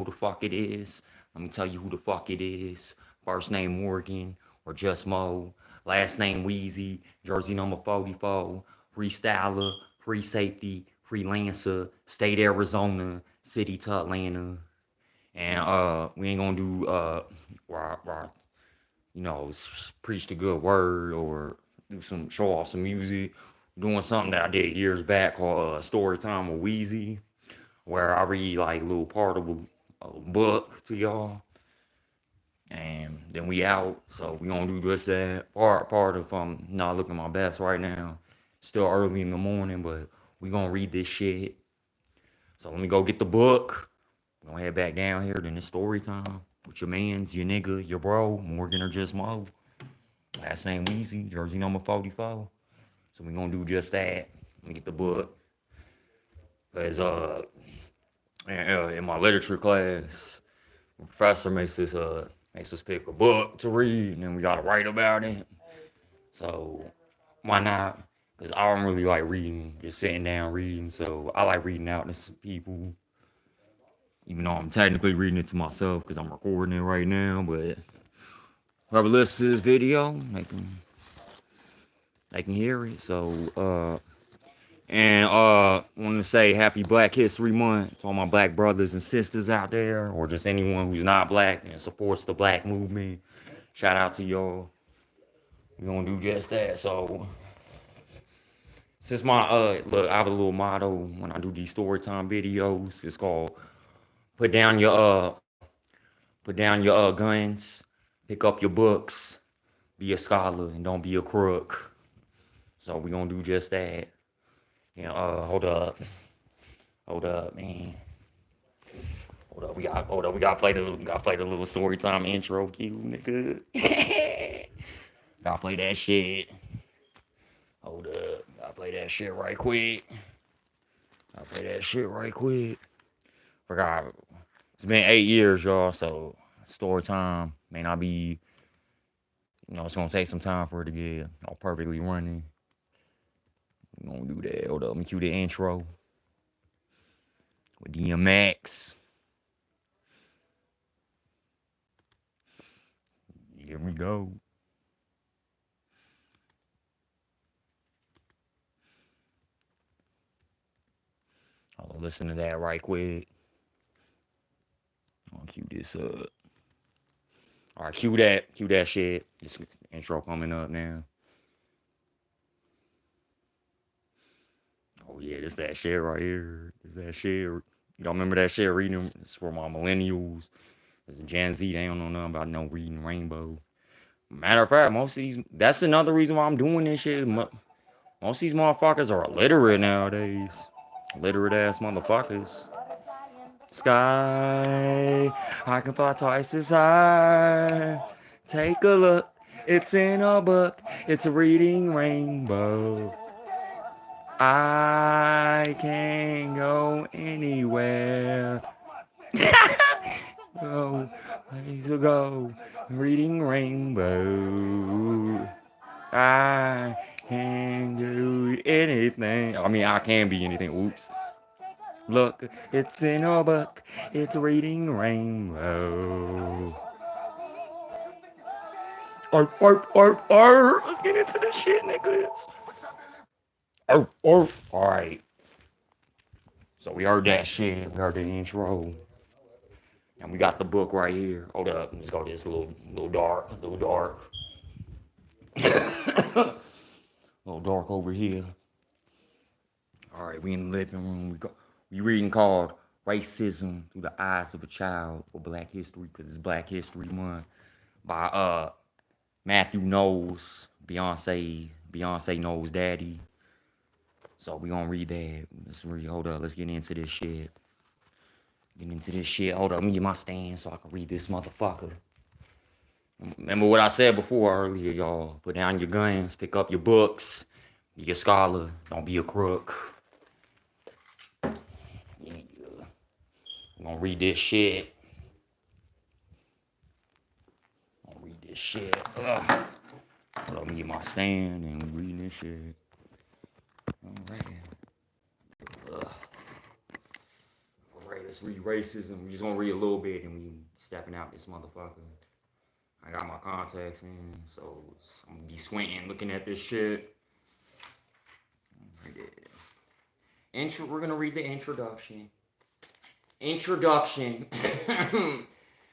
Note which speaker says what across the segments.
Speaker 1: who the fuck it is. Let me tell you who the fuck it is. First name Morgan or just Mo. Last name Weazy. Jersey number 44. Freestyler, free safety, freelancer, state Arizona, city to Atlanta. And we ain't gonna do where preach the good word or do some show off some music. Doing something that I did years back called Story Time with Weazy, where I read like a little part of a book to y'all, and then we out. So we gonna do just that. Part of not looking my best right now. Still early in the morning, but we gonna read this shit. So let me go get the book. We gonna head back down here. Then it's story time with your mans, your nigga, your bro, Morgan or just Mo. Last name Weezy, jersey number 44. So we gonna do just that. Let me get the book. Cause in my literature class, the professor makes us pick a book to read, and then we gotta write about it. So why not? Cause I don't really like reading, just sitting down reading. So I like reading out to some people, even though I'm technically reading it to myself because I'm recording it right now. But whoever listens to this video, they can hear it. So want to say happy Black History Month to all my black brothers and sisters out there, or just anyone who's not black and supports the black movement. Shout out to y'all. We gonna do just that. So since my look, I have a little motto when I do these story time videos. It's called put down your guns, pick up your books, be a scholar, and don't be a crook. So we gonna do just that. Yeah, hold up, man. We gotta play the little story time intro cue, nigga. Gotta play that shit. Hold up, gotta play that shit right quick. Gotta play that shit right quick. Forgot. It's been 8 years, y'all. So story time may not be. It's gonna take some time for it to get all perfectly running. We gonna do that. Hold up, let me cue the intro with DMX. Here we go. I'll listen to that right quick. I'll cue this up. All right, cue that shit. This intro coming up now. Oh yeah, this that shit right here. This that shit. Y'all remember that shit reading? It's for my millennials. As a Gen Z, they don't know nothing about no reading rainbow. Matter of fact, most of these. That's another reason why I'm doing this shit. Most of these motherfuckers are illiterate nowadays. Illiterate ass motherfuckers. Sky, I can fly twice as high. Take a look, it's in a book. It's a reading rainbow. I can go anywhere. Go, place to go. Reading rainbow. I can do anything. I mean, I can be anything. Oops. Look, it's in a book. It's reading rainbow. Arf. Let's get into this shit, niggas. Arf. All right. So we heard that shit. We heard the intro. And we got the book right here. Hold up. Let's go this little dark. A little dark. A little dark over here. All right, we in the living room. We reading called Racism Through the Eyes of a Child for Black History, because it's Black History Month, by Matthew Knowles, Beyonce Knowles' daddy. So we gonna read that. Hold up, let's get into this shit. Hold up, let me get my stand so I can read this motherfucker. Remember what I said before earlier, y'all. Put down your guns, pick up your books, be a scholar, don't be a crook. Yeah. I'm gonna read this shit. Ugh. Let me get my stand and read this shit. Alright. let's read racism. We're just gonna read a little bit and we stepping out this motherfucker. I got my contacts in, so I'm gonna be squinting looking at this shit. We're gonna read the introduction. Introduction.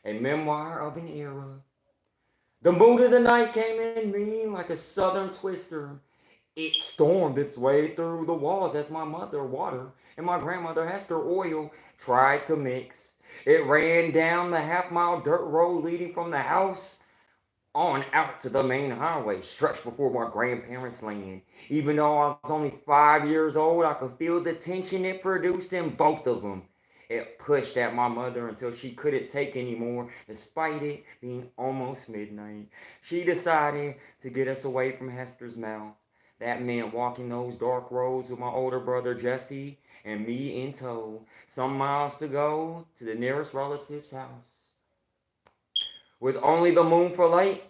Speaker 1: A memoir of an era. The mood of the night came in mean like a southern twister. It stormed its way through the walls as my mother, water, and my grandmother, Hester, oil, tried to mix. It ran down the half-mile dirt road leading from the house on out to the main highway, stretched before my grandparents' land. Even though I was only 5 years old, I could feel the tension it produced in both of them. It pushed at my mother until she couldn't take anymore, despite it being almost midnight. She decided to get us away from Hester's mouth. That meant walking those dark roads with my older brother Jesse and me in tow, some miles to go to the nearest relative's house. With only the moon for light,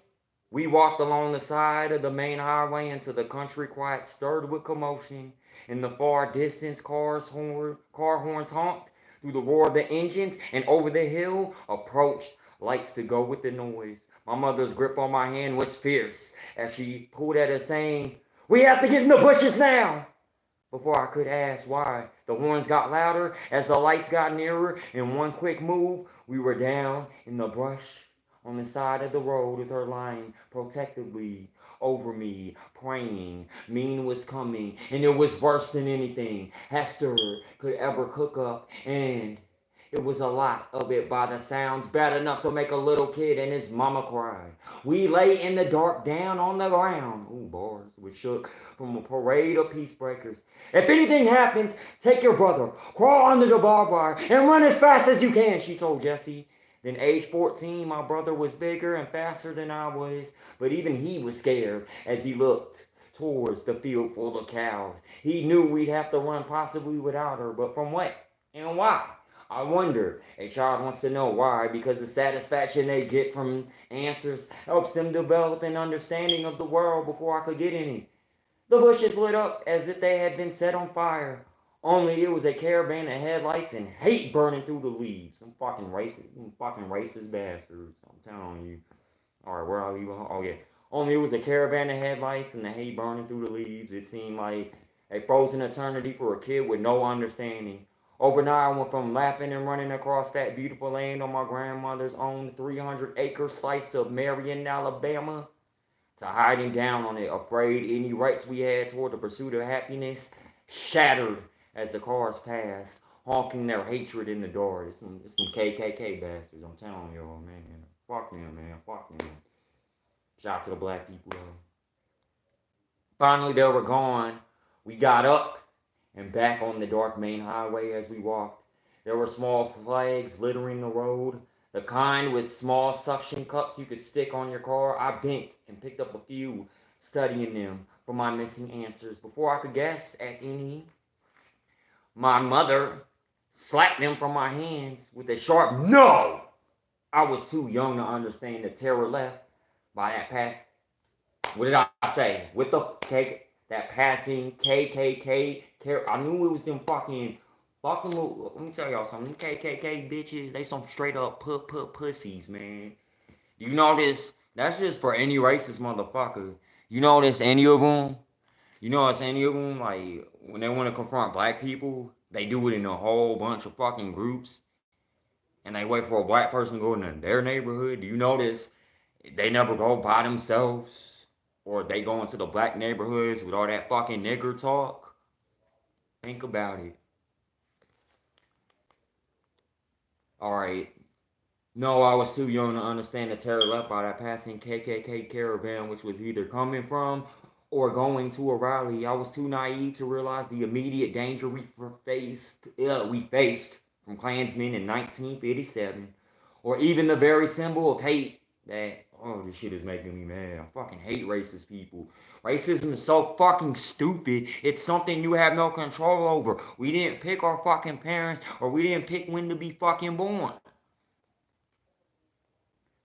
Speaker 1: we walked along the side of the main highway into the country quiet stirred with commotion. In the far distance, car horns honked through the roar of the engines, and over the hill approached lights to go with the noise. My mother's grip on my hand was fierce as she pulled at us saying, "We have to get in the bushes now!" Before I could ask why, the horns got louder as the lights got nearer. In one quick move, we were down in the brush on the side of the road with her lying protectively over me, praying. Mean was coming, and it was worse than anything Hester could ever cook up, and it was a lot of it by the sounds, bad enough to make a little kid and his mama cry. We lay in the dark down on the ground. Ooh, bars. We shook from a parade of peace breakers. "If anything happens, take your brother, crawl under the barbed wire, and run as fast as you can," she told Jesse. Then age 14, my brother was bigger and faster than I was, but even he was scared as he looked towards the field full of cows. He knew we'd have to run possibly without her, but from what and why? I wonder. A child wants to know why, because the satisfaction they get from answers helps them develop an understanding of the world before I could get any. The bushes lit up as if they had been set on fire. Only it was a caravan of headlights and hate burning through the leaves. Some fucking racist bastards. I'm telling you. Alright, where are we? Oh yeah. Only it was a caravan of headlights and the hate burning through the leaves. It seemed like a frozen eternity for a kid with no understanding. Overnight, I went from laughing and running across that beautiful land on my grandmother's own 300-acre slice of Marion, Alabama, to hiding down on it, afraid any rights we had toward the pursuit of happiness shattered as the cars passed, honking their hatred in the dark. It's some KKK bastards, I'm telling you, man. Fuck them, man. Fuck them. Shout out to the black people, though. Finally, they were gone. We got up and back on the dark main highway as we walked. There were small flags littering the road, the kind with small suction cups you could stick on your car. I bent and picked up a few, studying them for my missing answers. Before I could guess at any, my mother slapped them from my hands with a sharp "No!" I was too young to understand the terror left by that past. What did I say? With the cake, that passing KKK. I knew it was them fucking. Let me tell y'all something. Them KKK bitches, they some straight up pussies, man. You notice? That's just for any racist motherfucker. You notice any of them? You notice any of them? Like when they want to confront black people, they do it in a whole bunch of fucking groups, and they wait for a black person to go into their neighborhood. Do you notice? They never go by themselves, or they go into the black neighborhoods with all that fucking nigger talk. Think about it. Alright. No, I was too young to understand the terror left by that passing KKK caravan, which was either coming from or going to a rally. I was too naive to realize the immediate danger we faced from Klansmen in 1957, or even the very symbol of hate that, oh, this shit is making me mad. I fucking hate racist people. Racism is so fucking stupid. It's something you have no control over. We didn't pick our fucking parents, or we didn't pick when to be fucking born.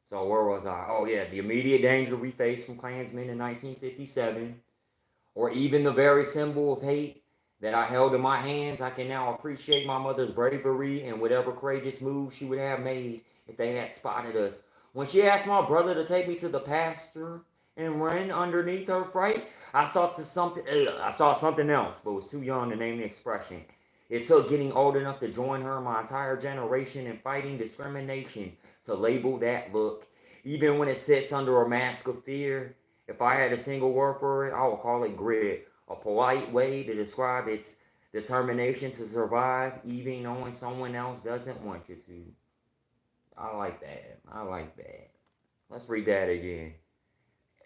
Speaker 1: So where was I? Oh yeah, the immediate danger we faced from Klansmen in 1957, or even the very symbol of hate that I held in my hands, I can now appreciate my mother's bravery and whatever courageous move she would have made if they had spotted us. When she asked my brother to take me to the pasture and run underneath her fright, I saw something else, but was too young to name the expression. It took getting old enough to join her, my entire generation, in fighting discrimination to label that look. Even when it sits under a mask of fear, if I had a single word for it, I would call it grit. A polite way to describe its determination to survive, even knowing someone else doesn't want you to. I like that. I like that. Let's read that again.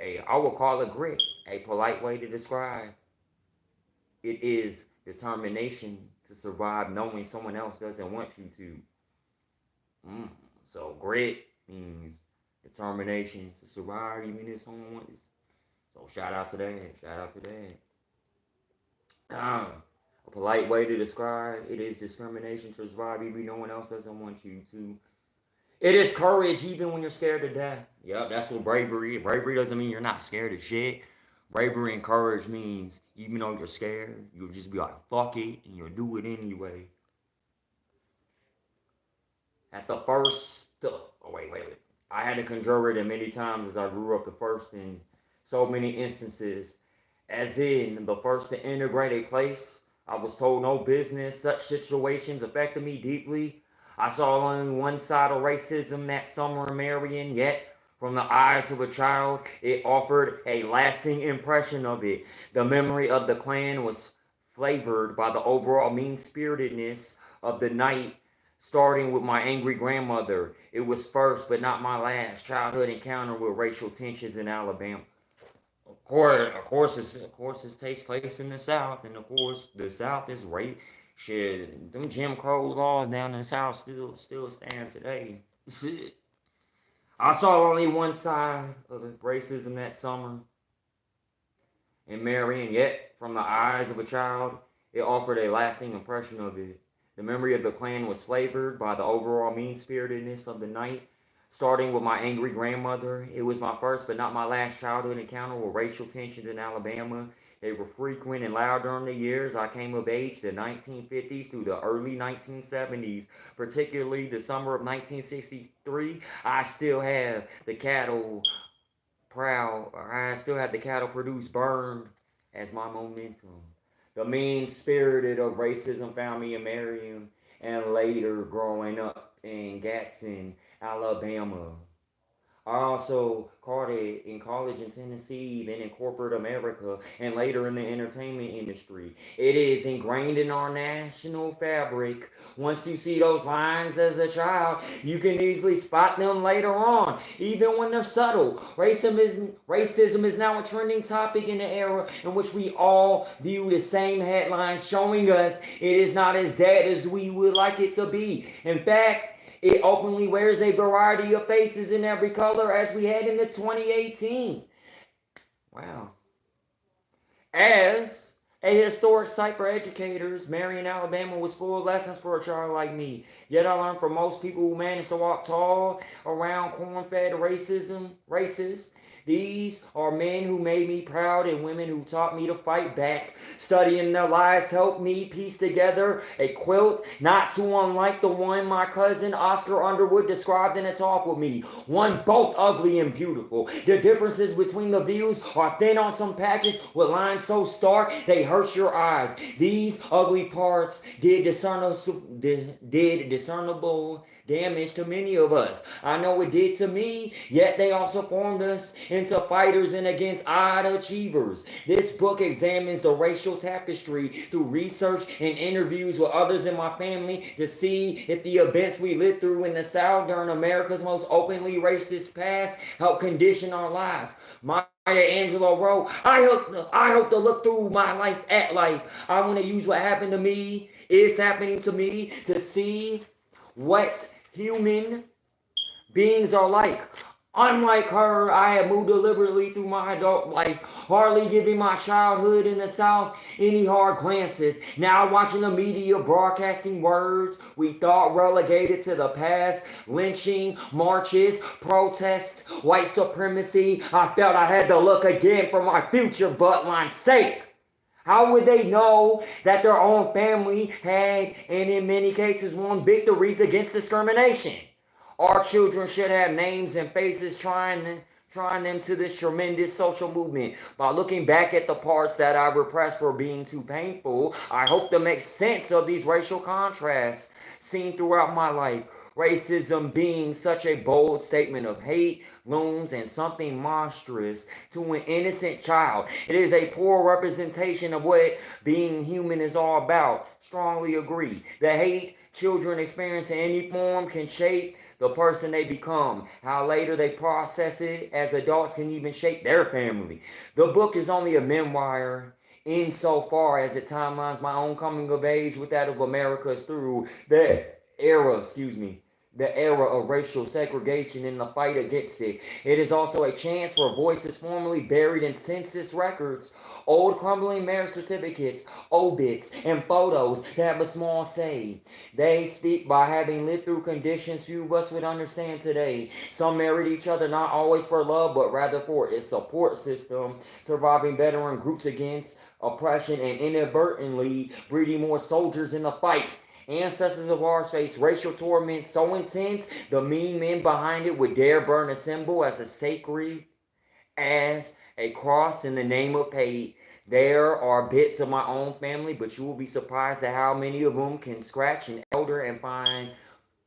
Speaker 1: I would call it grit. A polite way to describe it is determination to survive, knowing someone else doesn't want you to. So grit means determination to survive, even if someone wants. So shout out to that. Shout out to that. A polite way to describe it is discrimination to survive, even no one else doesn't want you to. It is courage, even when you're scared to death. Yep, that's what bravery is. Bravery doesn't mean you're not scared of shit. Bravery and courage means even though you're scared, you'll just be like, fuck it, and you'll do it anyway. At the first, wait. I had to conjure it many times as I grew up, the first in so many instances. As in, the first to integrate a place, I was told no business. Such situations affected me deeply. I saw only one side of racism that summer in Marion, yet from the eyes of a child, it offered a lasting impression of it. The memory of the Klan was flavored by the overall mean-spiritedness of the night, starting with my angry grandmother. It was first, but not my last, childhood encounter with racial tensions in Alabama. Of course, this takes place in the South, and of course, the South is right. Shit, them Jim Crow laws down in the South still stand today. Shit. I saw only one side of racism that summer in Marion, yet from the eyes of a child, it offered a lasting impression of it. The memory of the Klan was flavored by the overall mean-spiritedness of the night, starting with my angry grandmother. It was my first but not my last childhood encounter with racial tensions in Alabama. They were frequent and loud during the years I came of age, the 1950s through the early 1970s, particularly the summer of 1963. I still have the cattle produced burned as my momentum. The mean-spirited of racism found me in Marion and later growing up in Gadsden, Alabama. I also caught it in college in Tennessee, then in corporate America, and later in the entertainment industry. It is ingrained in our national fabric. Once you see those lines as a child, you can easily spot them later on, even when they're subtle. Racism is now a trending topic in the era in which we all view the same headlines, showing us it is not as dead as we would like it to be. In fact, it openly wears a variety of faces in every color as we head into 2018. Wow. As a historic site for educators, Marion, Alabama was full of lessons for a child like me. Yet I learned from most people who managed to walk tall around corn-fed racists. These are men who made me proud and women who taught me to fight back. Studying their lives helped me piece together a quilt not too unlike the one my cousin Oscar Underwood described in a talk with me. One both ugly and beautiful. The differences between the views are thin on some patches with lines so stark they hurt your eyes. These ugly parts did discernible damage to many of us. I know it did to me, yet they also formed us into fighters and against odd achievers. This book examines the racial tapestry through research and interviews with others in my family to see if the events we lived through in the South during America's most openly racist past help condition our lives. Maya Angelou wrote, I hope to look through my life at life. I want to use what happened to me, is happening to me, to see what human beings are like. Unlike her, I have moved deliberately through my adult life, hardly giving my childhood in the South any hard glances. Now watching the media broadcasting words we thought relegated to the past, lynching, marches, protests, white supremacy, I felt I had to look again for my future bloodline's sake. How would they know that their own family had, and in many cases, won victories against discrimination? Our children should have names and faces trying them to this tremendous social movement. By looking back at the parts that I repressed for being too painful, I hope to make sense of these racial contrasts seen throughout my life. Racism being such a bold statement of hate looms and something monstrous to an innocent child. It is a poor representation of what being human is all about. Strongly agree. The hate children experience in any form can shape the person they become. How later they process it as adults can even shape their family. The book is only a memoir insofar as it timelines my own coming of age with that of America's through the era of racial segregation and the fight against it. It is also a chance for voices formerly buried in census records, old crumbling marriage certificates, obits, and photos to have a small say. They speak by having lived through conditions few of us would understand today. Some married each other not always for love, but rather for its support system, surviving veteran groups against oppression and inadvertently breeding more soldiers in the fight. Ancestors of ours faced racial torment so intense, the mean men behind it would dare burn a symbol as a sacred as a cross in the name of hate. There are bits of my own family, but you will be surprised at how many of them can scratch an elder and find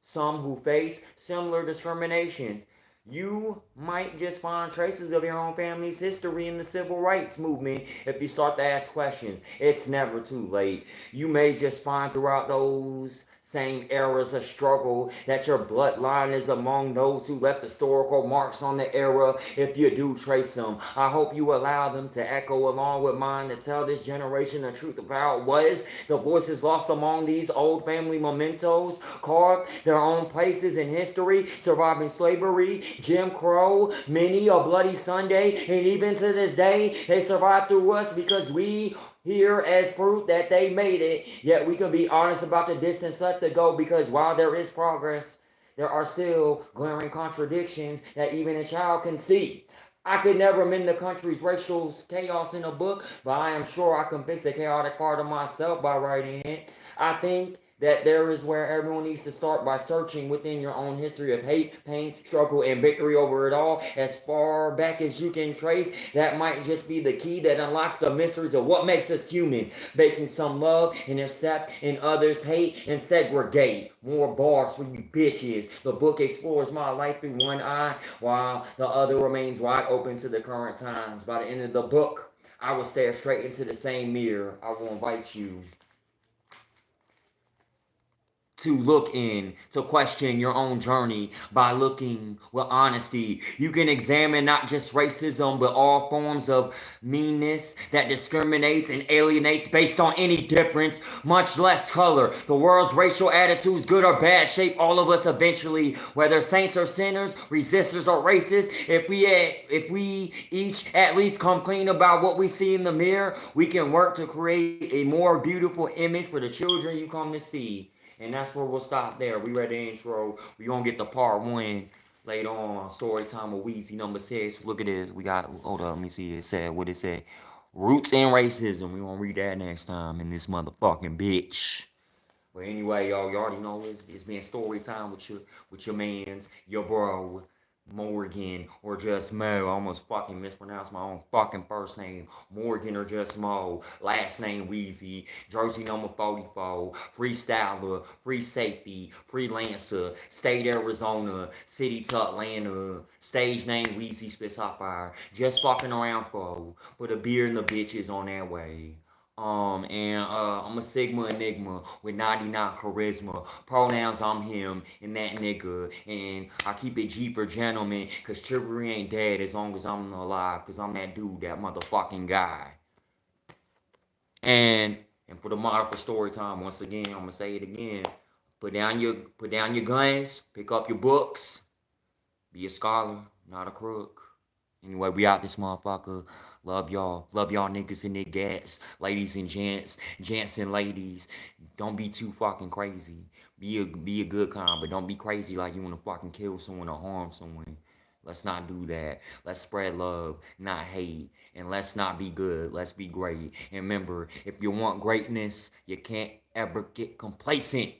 Speaker 1: some who face similar discriminations. You might just find traces of your own family's history in the civil rights movement if you start to ask questions. It's never too late. You may just find throughout those same eras of struggle that your bloodline is among those who left historical marks on the era if you do trace them. I hope you allow them to echo along with mine to tell this generation the truth about what was the voices lost among these old family mementos, carved their own places in history, surviving slavery, Jim Crow, many a bloody Sunday, and even to this day, they survive through us because we here as proof that they made it. Yet we can be honest about the distance left to go because while there is progress, there are still glaring contradictions that even a child can see. I could never mend the country's racial chaos in a book, but I am sure I can fix a chaotic part of myself by writing it. I think that there is where everyone needs to start by searching within your own history of hate, pain, struggle, and victory over it all as far back as you can trace. That might just be the key that unlocks the mysteries of what makes us human. Making some love and accept, and others hate and segregate. More bars for you bitches. The book explores my life through one eye while the other remains wide open to the current times. By the end of the book, I will stare straight into the same mirror. I will invite you to look in, to question your own journey by looking with honesty. You can examine not just racism, but all forms of meanness that discriminates and alienates based on any difference, much less color. The world's racial attitudes, good or bad, shape all of us eventually, whether saints or sinners, resistors or racists. If we each at least come clean about what we see in the mirror, we can work to create a more beautiful image for the children you come to see. And that's where we'll stop there. We read the intro. We gonna get the part one later on. Story time with Weezy #6. Look at this. We got, hold up, let me see. It said what it said. Roots and racism. We gonna read that next time in this motherfucking bitch. But anyway, y'all, you already know it's been story time with your mans, your bro, Morgan, or just Mo. I almost fucking mispronounced my own fucking first name. Morgan or just Mo. Last name Weazy. Jersey #44. Freestyler. Free safety. Freelancer. State Arizona. City to Atlanta. Stage name Weazy Spits Hot Fire. Just fucking around for. Put a beer in the bitches on that way. I'm a Sigma Enigma with 99 charisma. Pronouns, I'm him and that nigga. And I keep it G for gentlemen, cause chivalry ain't dead as long as I'm alive, cause I'm that dude, that motherfucking guy. And and for the model for story time, once again, I'm gonna say it again. Put down your guns, pick up your books, be a scholar, not a crook. Anyway, we out this motherfucker. Love y'all. Love y'all niggas and their gats. Ladies and gents. Gents and ladies. Don't be too fucking crazy. Be a good kind, but don't be crazy like you wanna fucking kill someone or harm someone. Let's not do that. Let's spread love, not hate. And let's not be good. Let's be great. And remember, if you want greatness, you can't ever get complacent.